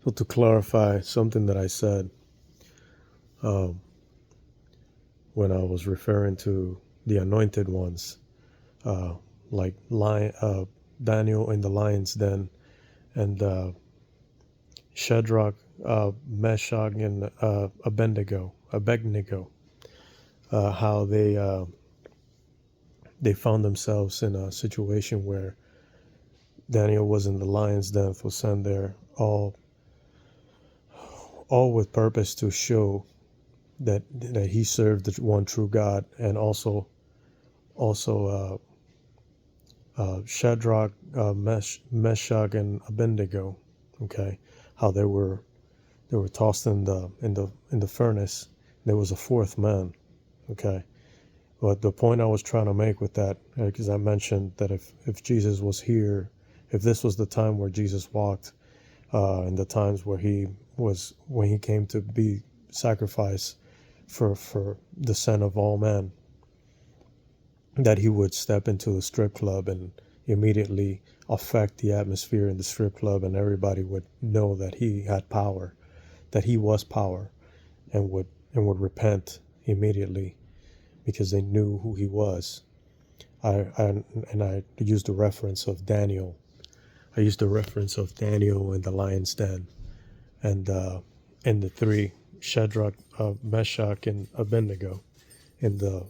So to clarify something that I said um, when I was referring to the anointed ones, uh, like Daniel in the lion's den, and Shadrach, Meshach, and Abednego, how they found themselves in a situation where Daniel was in the lion's den, was sent there, all with purpose to show that he served the one true God, and also Shadrach, Meshach, and Abednego. Okay, how they were tossed in the furnace. There was a fourth man. Okay, but the point I was trying to make with that, because I mentioned that if Jesus was here, if this was the time where Jesus walked, and the times where when he came to be sacrificed for the sin of all men, that he would step into the strip club and immediately affect the atmosphere in the strip club, and everybody would know that he had power, that he was power, and would repent immediately because they knew who he was. I used the reference of Daniel. I used the reference of Daniel in the lion's den, and the three Shadrach, Meshach, and Abednego in the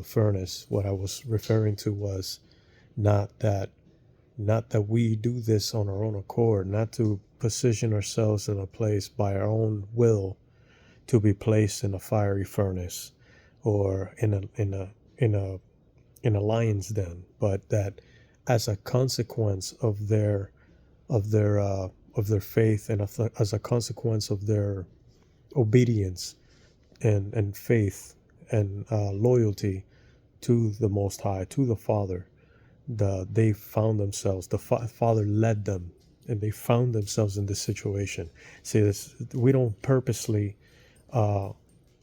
furnace. What I was referring to was not that not that we do this on our own accord, not to position ourselves in a place by our own will to be placed in a fiery furnace or in a lion's den, but that as a consequence of their faith, and as a consequence of their obedience and faith and loyalty to the Most High, to the Father, they found themselves. The Father led them, and they found themselves in this situation. See, we don't purposely, out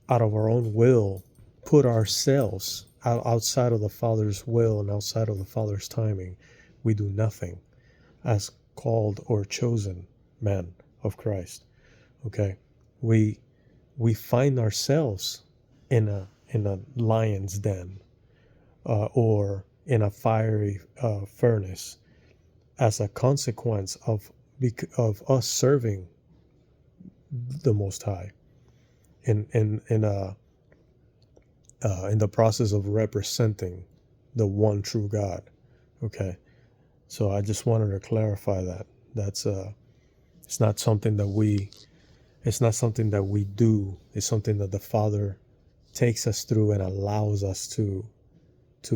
of our own will, put ourselves outside of the Father's will and outside of the Father's timing. We do nothing as called or chosen men of Christ. Okay, we find ourselves in a lion's den, or in a fiery furnace, as a consequence of us serving the Most High in the process of representing the one true God. Okay, so I just wanted to clarify that. That's it's not something that we do. It's something that the Father takes us through and allows us to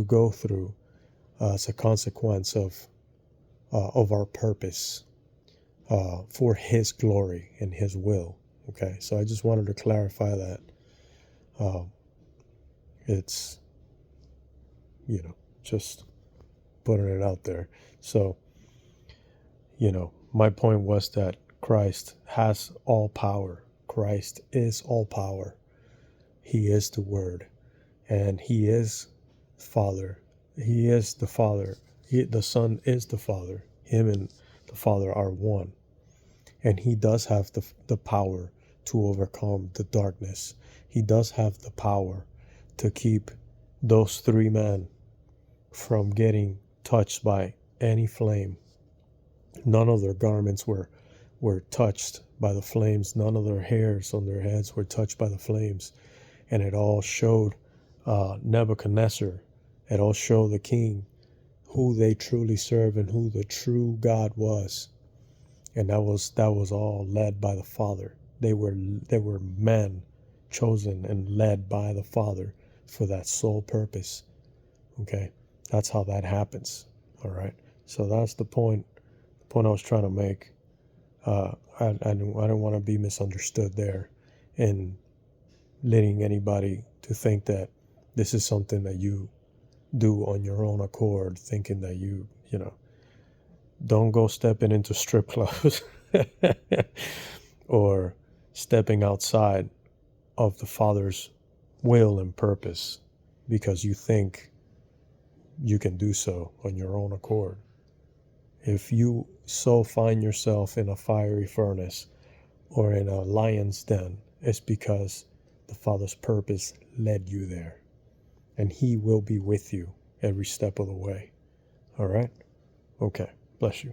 go through, as a consequence of our purpose, for His glory and His will. Okay, so I just wanted to clarify that. It's just putting it out there. So my point was that Christ has all power. Christ is all power. He is the Word, and He is Father. He is the Father. The Son is the Father. Him and the Father are one. And He does have the power to overcome the darkness. He does have the power to keep those three men from getting touched by any flame. None of their garments were touched by the flames. None of their hairs on their heads were touched by the flames. And it all showed Nebuchadnezzar. It all showed the king who they truly serve and who the true God was. And that was all led by the Father. They were men chosen and led by the Father for that sole purpose. Okay, that's how that happens. All right, so that's the point I was trying to make. I don't want to be misunderstood there, and leading anybody to think that this is something that you do on your own accord, thinking that you don't go stepping into strip clubs or stepping outside of the Father's will and purpose because you think you can do so on your own accord. If you so find yourself in a fiery furnace, or in a lion's den, it's because the Father's purpose led you there. And He will be with you every step of the way. All right? Okay. Bless you.